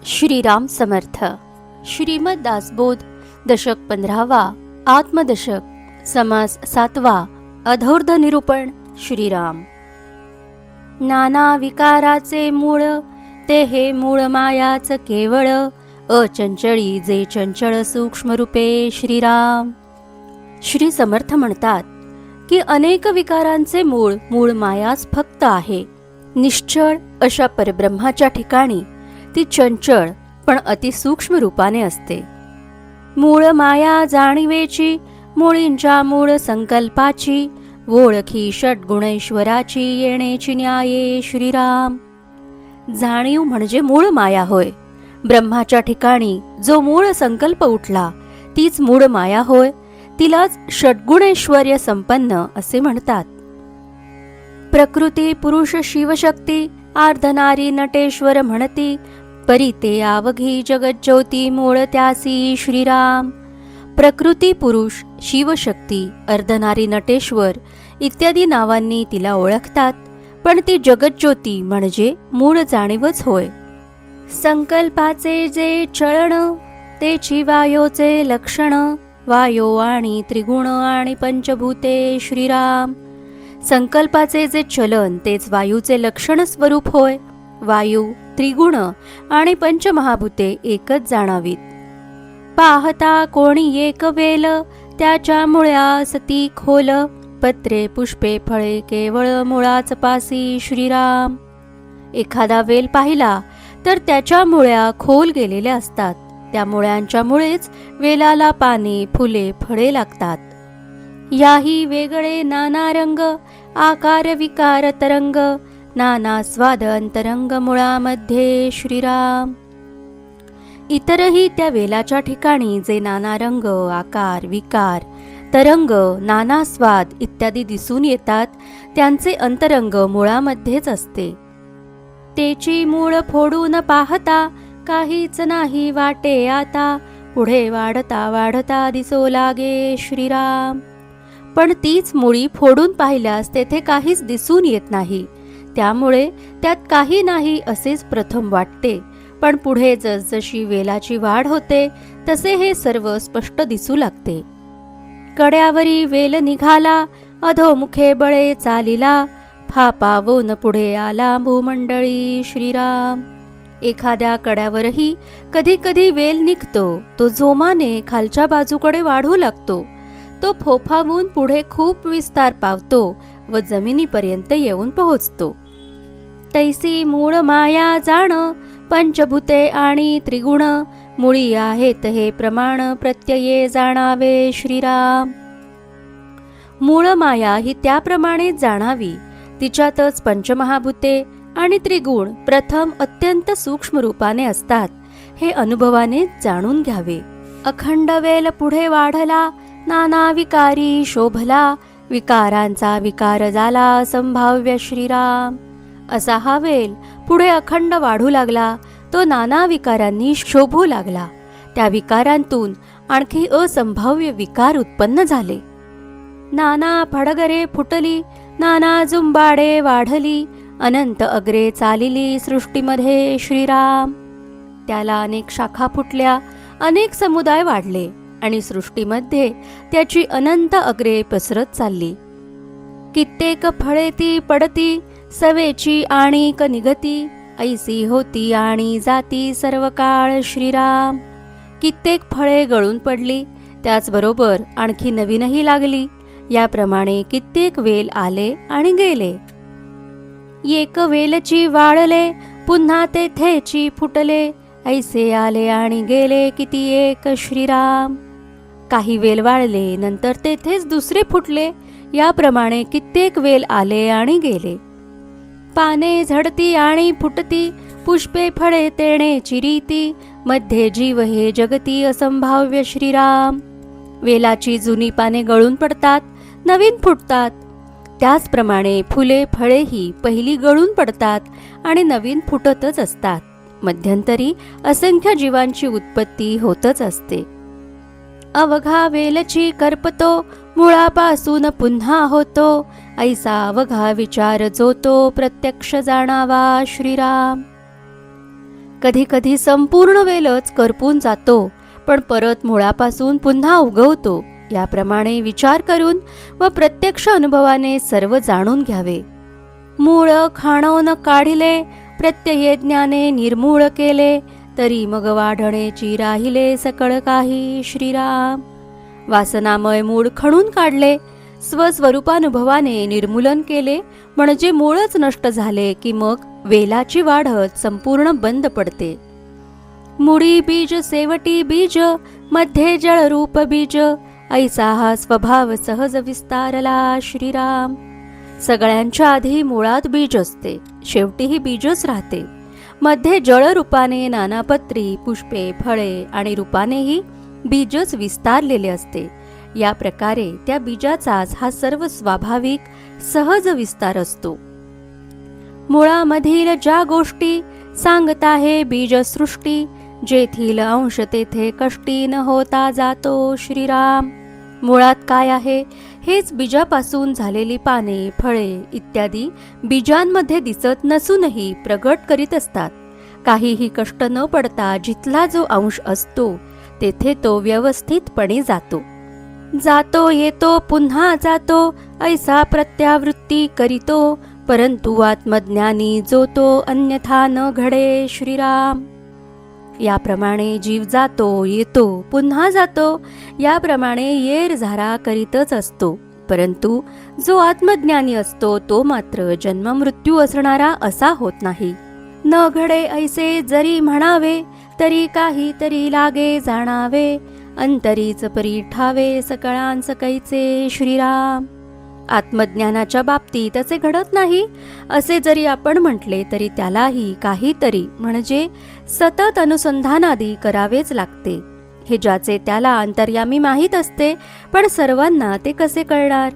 श्रीराम समर्थ. श्रीमद दासबोध दशक 15वा, आत्मदशक, समास 7वा, अधोर्ध निरूपण. श्रीराम. नाना विकाराचे मूळ ते हे मूळ मायाच केवळ, अचंचळी जे चंचळ सूक्ष्म रूपे. श्रीराम. श्री समर्थ म्हणतात की अनेक विकारांचे मूळ मायाच फक्त आहे. निश्चळ अशा परब्रह्माच्या ठिकाणी ती चंचळ पण अतिसूक्ष्म रूपाने असते. मूळ माया जाणीवेची, मुळींच्या मूळ संकल्पाची, ओळखी षड्गुणेश्वराची येण्याची न्याये. श्रीराम. जाणीव म्हणजे मूळ माया होय. ब्रह्माच्या ठिकाणी जो मूळ संकल्प उठला तीच मूळ माया होय. तिलाच षड्गुणेश्वर्य संपन्न असे म्हणतात. प्रकृती पुरुष शिवशक्ती, अर्धनारी नटेश्वर म्हणती, परी ते आवघी जगज्योती मूळ त्यासी. श्रीराम. प्रकृती पुरुष शिवशक्ती, अर्धनारी नटेश्वर इत्यादी नावांनी तिला ओळखतात, पण ती जगज्योती म्हणजे मूळ जाणीवच होय. संकल्पाचे जे चळण तेची वायोचे लक्षण, वायो आणि त्रिगुण आणि पंचभूते. श्रीराम. संकल्पाचे जे चलन तेच वायूचे लक्षण स्वरूप होय. वायू, त्रिगुण आणि पंचमहाभूते एकच जाणावीत. पाहता कोणी एक वेल, त्याच्या मुळ्यास ती खोल, पत्रे पुष्पे फळे केवळ मुळाच पासी. श्रीराम. एखादा वेल पाहिला तर त्याच्या मुळ्या खोल गेलेल्या असतात. त्या मुळ्यांच्या मुळेच वेलाला पाने, फुले, फळे लागतात. याही वेगळे नाना रंग, आकार विकार तरंग, नाना स्वाद अंतरंग मुळामध्ये. श्रीराम. इतरही त्या वेलाच्या ठिकाणी जे नाना रंग, आकार, विकार, तरंग, नाना स्वाद इत्यादी दिसून येतात त्यांचे अंतरंग मुळामध्येच असते. तेची मूळ फोडून पाहता काहीच नाही वाटे आता, पुढे वाढता वाढता दिसो लागे. श्रीराम. पण तीच मुळी फोडून पाहिल्यास तेथे काहीच दिसून येत नाही. त्यामुळे त्यात काही नाही असेच प्रथम वाटते, पण पुढे जसजशी वेलाची वाढ होते तसे हे सर्व स्पष्ट दिसू लागते. कड्यावरी वेल निघाला, अधोमुखे बळे चालिला, फापावून पुढे आला भूमंडळी. श्रीराम. एखाद्या कड्यावरही कधी कधी वेल निघतो. तो जोमाने खालच्या बाजूकडे वाढू लागतो. तो फोफावून पुढे खूप विस्तार पावतो व जमिनीपर्यंत येऊन पोहोचतो. तैसी मूळ माया जाण, पंचभूते आणि त्रिगुण मुळी आहेत हे प्रमाण प्रत्यये जाणावे. श्रीराम. मूळ माया ही त्याप्रमाणे जाणावी. तिच्यातच पंचमहाभूते आणि त्रिगुण प्रथम अत्यंत सूक्ष्म रूपाने असतात हे अनुभवाने जाणून घ्यावे. अखंड वेल पुढे वाढला, नाना विकारी शोभला, विकारांचा विकार झाला संभाव्य. श्रीराम. असा हा वेल पुढे अखंड वाढू लागला. तो नाना विकारांनी शोभू लागला. त्या विकारांतून आणखी असंभाव्य विकार उत्पन्न झाले. नाना फडगरे फुटली, नाना जुंबाडे वाढली, अनंत अग्रे चालिली सृष्टीमध्ये. श्रीराम. त्याला अनेक शाखा फुटल्या, अनेक समुदाय वाढले आणि सृष्टीमध्ये त्याची अनंत अग्रे पसरत चालली. कित्येक फळे ती पडती, सवेची आणिक निगती, ऐसी होती आणि जाती सर्व काळ. श्रीराम. कित्येक फळे गळून पडली, त्याचबरोबर आणखी नवीनही लागली. याप्रमाणे कित्येक वेल आले आणि गेले. एक वेलची वाळले, पुन्हा तेथेची फुटले, ऐसे आले आणि गेले किती एक. श्रीराम. काही वेल वाळले, नंतर तेथेच दुसरे फुटले. याप्रमाणे कित्येक वेल आले आणि गेले. पाने झडती आणि फुटती, पुष्पे फळे तेण्याची रीती, मध्ये जीव हे जगती असंभाव्य. श्रीराम. वेलाची जुनी पाने गळून पडतात, नवीन फुटतात. त्याचप्रमाणे फुले फळेही पहिली गळून पडतात आणि नवीन फुटतच असतात. मध्यंतरी असंख्य जीवांची उत्पत्ती होतच असते. अवघा वेलची करपतो, मुळापासून पुन्हा होतो, ऐसा अवघा विचार जो तो प्रत्यक्ष जाणावा. श्रीराम. कधी कधी संपूर्ण वेलच करपून जातो, पण परत मुळापासून पुन्हा उगवतो. याप्रमाणे विचार करून व प्रत्यक्ष अनुभवाने सर्व जाणून घ्यावे. मूळ खाणवून काढिले, प्रत्यये ज्ञाने निर्मूळ केले, तरी मग वाढणेची राहिले सकळ काही. श्रीराम. वासनामय मूळ खणून काढले, स्वस्वरूपानुभवाने निर्मूलन केले, म्हणजे मूळच नष्ट झाले की मग वेलाची वाढच संपूर्ण बंद पडते. मुळी बीज सेवटी बीज, मध्ये जळरूप बीज, ऐसा हा स्वभाव सहज विस्तारला. श्रीराम. सगळ्यांच्या आधी मुळात बीज असते, शेवटीही बीजच राहते. मध्ये जळरूपाने नानापत्री, पुष्पे, फळे आणि रूपानेही बीजच विस्तारलेले असते. या प्रकारे त्या बीजाचाच हा सर्व स्वाभाविक सहज विस्तार असतो. मुळामधील ज्या गोष्टी सांगत आहे बीजसृष्टी, जेथील अंश तेथे कष्टी न होता जातो. श्रीराम. मुळात काय आहे हेच बीजापासून झालेली पाने, फळे इत्यादी बीजांमध्ये दिसत नसूनही प्रगट करीत असतात. काहीही कष्ट न पडता जिथला जो अंश असतो तेथे तो व्यवस्थितपणे जातो. जातो येतो पुन्हा जातो, ऐसा प्रत्यावृत्ती करीतो, परंतु आत्मज्ञानी जो तो अन्यथा न घडे. श्रीराम. याप्रमाणे जीव जातो येतो पुन्हा जातो, याप्रमाणे येर झारा करीतच असतो. परंतु जो आत्मज्ञानी असतो तो मात्र जन्म मृत्यू असणारा असा होत नाही. न घडे ऐसे जरी म्हणावे, तरी काही तरी लागे जाणावे, अंतरीच परी ठावे सकळांच कैचे. श्रीराम. आत्मज्ञानाच्या बाबतीत असे घडत नाही असे जरी आपण म्हटले तरी त्यालाही काहीतरी म्हणजे सतत अनुसंधानादी करावेच लागते. हे ज्याचे त्याला अंतर्यामी माहीत असते, पण सर्वांना ते कसे कळणार.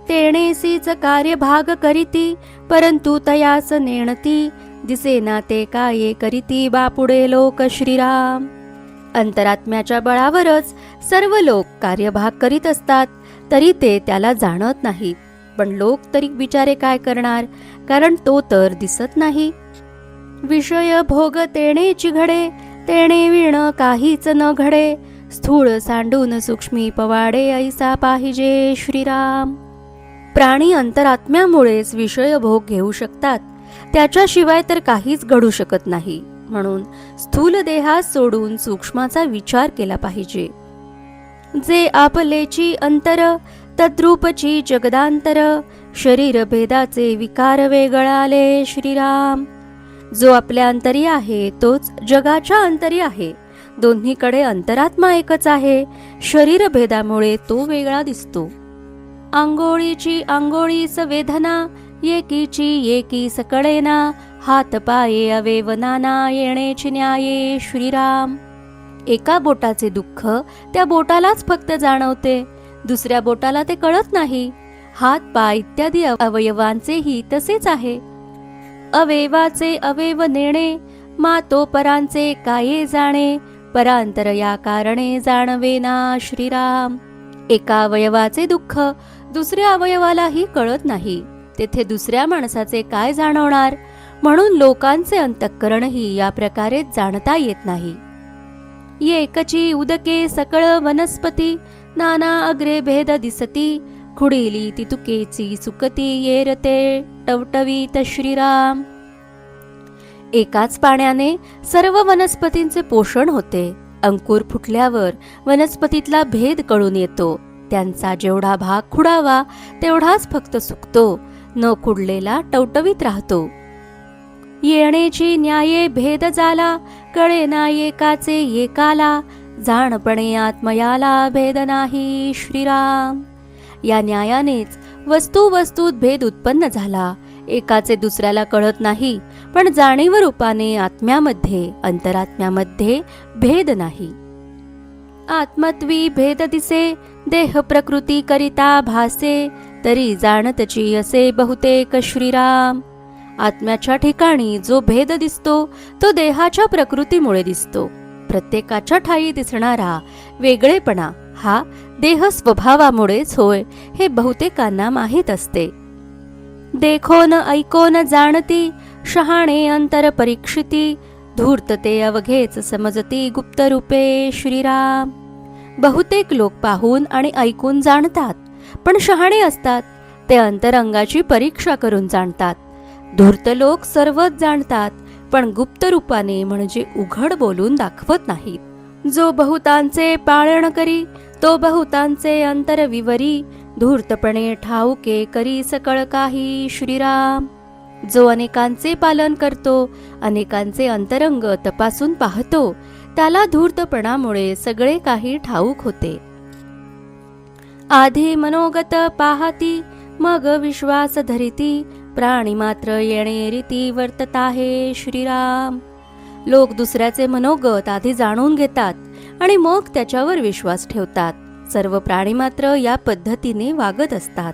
तेणेसीच कार्यभाग करीती, परंतु तयास नेणती, दिसेना ते काये करीती बापुडे लोक. श्रीराम. अंतरात्म्याच्या बळावरच सर्व लोक कार्यभाग करीत असतात, तरी ते त्याला जाणत नाहीत. पण लोक तरी बिचारे काय करणार, कारण तो तर दिसत नाही. विषय भोग तेणेची घडे, तेणे विण काहीच न घडे, स्थूळ सांडून सूक्ष्मी पवाडे ऐसा पाहिजे. श्रीराम. प्राणी अंतरात्म्यामुळेच विषय भोग घेऊ शकतात, त्याच्याशिवाय तर काहीच घडू शकत नाही. म्हणून स्थूल देहास सोडून सूक्ष्माचा विचार केला पाहिजे. जे आपलेची अंतर, तद्रूपची जगदांतर, शरीर भेदाचे विकार वेगळाले. श्रीराम. जो आपल्या अंतरी आहे तोच जगाच्या अंतरी आहे. दोन्हीकडे अंतरात्मा एकच आहे, शरीर भेदामुळे तो वेगळा दिसतो. आंघोळीची आंघोळीस वेदना, एकीची एकी सकळेना, हात पाये अवेवनाना येणेची न्याये. श्रीराम. एका बोटाचे दुःख त्या बोटालाच फक्त जाणवते, दुसऱ्या बोटाला ते कळत नाही. हात पाय इत्यादी अवयवांचेही तसेच आहे. अवेवाचे अवेव नेणे, मातो परांचे काये जाणे, परांतर या कारणे जाणवेना. श्रीराम. एका अवयवाचे दुःख दुसऱ्या अवयवालाही कळत नाही, तेथे दुसऱ्या माणसाचे काय जाणवणार. म्हणून लोकांचे अंतःकरणही या प्रकारे जाणता येत नाही. एकची उदके सकळ वनस्पती, नाना अग्रे भेद दिसती, खुडीली ती तुकेची सुकती, येरते टवटवीत. श्रीराम. एकाच पाण्याने सर्व वनस्पतींचे पोषण होते. अंकुर फुटल्यावर वनस्पतीतला भेद कळून येतो. त्यांचा जेवढा भाग खुडावा तेवढाच फक्त सुकतो, न खुडलेला टवटवीत राहतो. येणेची न्याये भेद झाला, कळेना एकाचे एकाला, जाणपणे आत्मयाला भेद नाही. श्रीराम. या न्यायानेच वस्तूत भेद उत्पन्न झाला. एकाचे दुसऱ्याला कळत नाही, पण जाणीव रूपाने आत्म्यामध्ये अंतरात्म्यामध्ये भेद नाही. आत्मत्वी भेद दिसे, देह प्रकृती करिता भासे, तरी जाणतची असे बहुतेक. श्रीराम. आत्म्याच्या ठिकाणी जो भेद दिसतो तो देहाच्या प्रकृतीमुळे दिसतो. प्रत्येकाच्या ठायी दिसणारा वेगळेपणा हा देह स्वभावामुळेच होय, हे बहुतेकांना माहीत असते. देखोन ऐकोन जाणती, शहाणे अंतर परीक्षिती, धूर्त ते अवघेच समजती गुप्त रूपे श्रीराम. बहुतेक लोक पाहून आणि ऐकून जाणतात, पण शहाणे असतात ते अंतरंगाची परीक्षा करून जाणतात. धूर्त लोक सर्वच जाणतात, पण गुप्त रूपाने म्हणजे उघड बोलून दाखवत नाहीत. जो बहुतांचे पाळण करी तो बहुतांचे अंतर विवरी. धूर्तपणे ठाऊके करी सकळ काही श्रीराम. जो अनेकांचे पालन करतो, अनेकांचे अंतरंग तपासून पाहतो, त्याला धूर्तपणामुळे सगळे काही ठाऊक होते. आधी मनोगत पाहती मग विश्वास धरिती. प्राणी मात्र येणे रीती वर्तत आहे श्रीराम. लोक दुसऱ्याचे मनोगत आधी जाणून घेतात आणि मग त्याच्यावर विश्वास ठेवतात. सर्व प्राणी मात्र या पद्धतीने वागत असतात.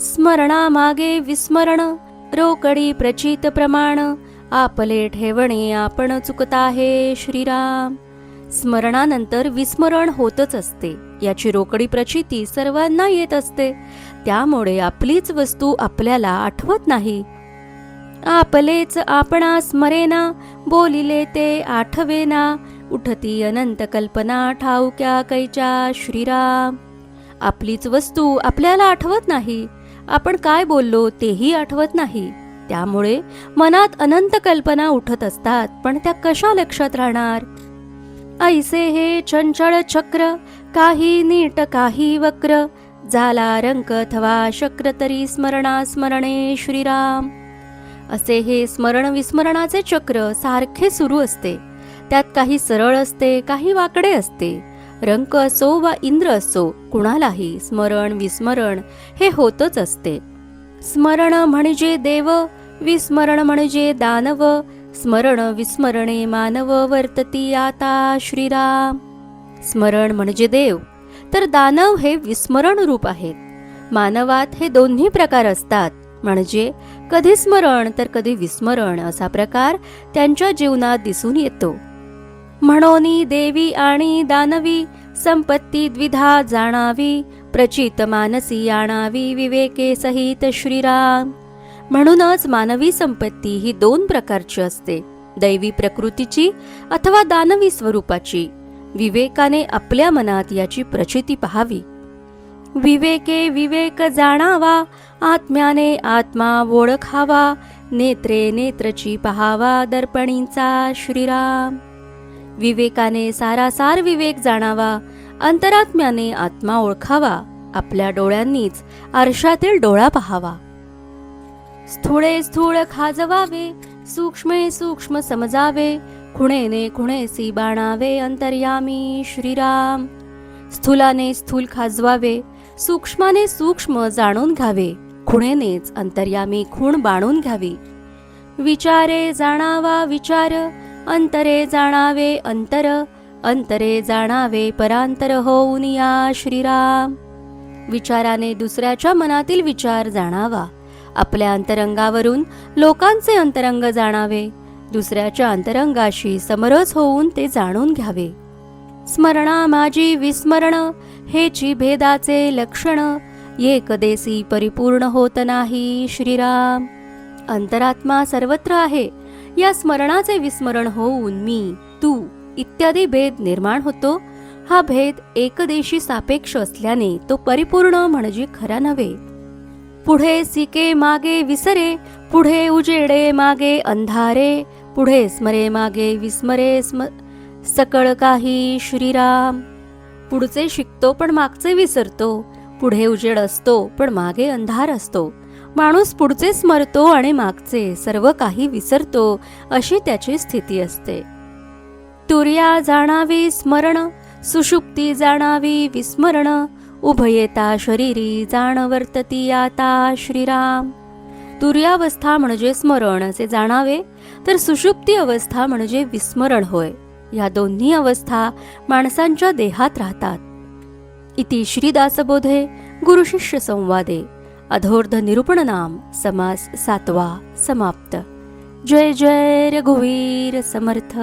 स्मरणामागे विस्मरण रोकडी प्रचित प्रमाण. आपले ठेवणे आपण चुकत आहे श्रीराम. स्मरणानंतर विस्मरण होतच असते, याची रोकडी प्रचिती सर्वांना येत असते. त्यामुळे आपलीच वस्तू आपल्याला आठवत नाही. आपलेच आपणा स्मरेना बोलिले ते आठवेना. उठती अनंत कल्पना ठाऊक्या कैच्या श्रीराम. आपलीच वस्तू आपल्याला आठवत नाही, आपण काय बोललो तेही आठवत नाही. त्यामुळे मनात अनंत कल्पना उठत असतात, पण त्या कशा लक्षात राहणार. ऐसे हे चंचळ चक्र काही नीट काही वक्र. झाला रंक अथवा शक्र तरी स्मरणा स्मरणे श्रीराम. असे हे स्मरण विस्मरणाचे चक्र सारखे सुरू असते. त्यात काही सरळ असते, काही वाकडे असते. रंक असो वा इंद्र असो, कुणालाही स्मरण विस्मरण हे होतच असते. स्मरण म्हणजे देव, विस्मरण म्हणजे दानव. स्मरण विस्मरणे मानव वर्तती आता श्रीराम. स्मरण म्हणजे देव, तर दानव हे विस्मरण रूप आहेत. मानवात हे दोन्ही प्रकार असतात, म्हणजे कधी स्मरण तर कधी विस्मरण असा प्रकार त्यांच्या जीवनात दिसून येतो. म्हणोनी देवी आणि दानवी संपत्ती द्विधा जाणावी. प्रचित मानसी आणावी विवेके सहित श्रीराम. म्हणूनच मानवी संपत्ती ही दोन प्रकारची असते, दैवी प्रकृतीची अथवा दानवी स्वरूपाची. विवेकाने आपल्या मनात याची प्रचिती पहावी. विवेके विवेक जाणावा, आत्म्याने आत्मा ओळखावा. नेत्रे नेत्रची पहावा, दर्पणींचा श्रीराम. विवेकाने सारासार विवेक जाणावा, अंतरात्म्याने आत्मा ओळखावा. आपल्या डोळ्यांनीच आरशातील डोळा पहावा. स्थूळे स्थूळ खाजवावे, सूक्ष्मे सूक्ष्म समजावे. खुणेने खुणेसी बाणावे, अंतर्यामी श्रीराम. स्थूलाने स्थूल खाजवावे, सूक्ष्माने सूक्ष्म जाणून घ्यावे. खुणेनेच अंतर्यामी खूण बाणून घ्यावी. विचारे जाणावा विचार, अंतरे जाणावे अंतर. अंतरे जाणावे परांतर होऊन या श्रीराम. विचाराने दुसऱ्याच्या मनातील विचार जाणावा. आपल्या अंतरंगावरून लोकांचे अंतरंग जाणावे. दुसऱ्याच्या अंतरंगाशी समरस होऊन ते जाणून घ्यावे. स्मरणा माझी विस्मरण हेची भेदाचे लक्षण. एकदेसी परिपूर्ण होत नाही श्रीराम. अंतरात्मा सर्वत्र आहे. या स्मरणाचे विस्मरण होऊन मी तू इत्यादी भेद निर्माण होतो. हा भेद एकदेशी सापेक्ष असल्याने तो परिपूर्ण म्हणजे खरा नव्हे. पुढे सिके मागे विसरे, पुढे उजेडे मागे अंधारे. पुढे स्मरे मागे विस्मरे सकळ काही श्रीराम. पुढचे शिकतो पण मागचे विसरतो. पुढे उजेड असतो पण मागे अंधार असतो. माणूस पुढचे स्मरतो आणि मागचे सर्व काही विसरतो, अशी त्याची स्थिती असते. तुर्या जाणावी स्मरण, सुषुप्ती जाणावी विस्मरण. उभयता शरीरी जाण वर्तती आता श्रीराम. तुर्यावस्था म्हणजे स्मरण असे जाणावे, तर सुषुप्ती अवस्था म्हणजे विस्मरण होय. या दोन्ही अवस्था माणसांच्या देहात राहतात. इति श्रीदासबोधे गुरुशिष्य संवादे अधोर्ध निरूपण नाम समास 7वा समाप्त. जय जय रघुवीर समर्थ.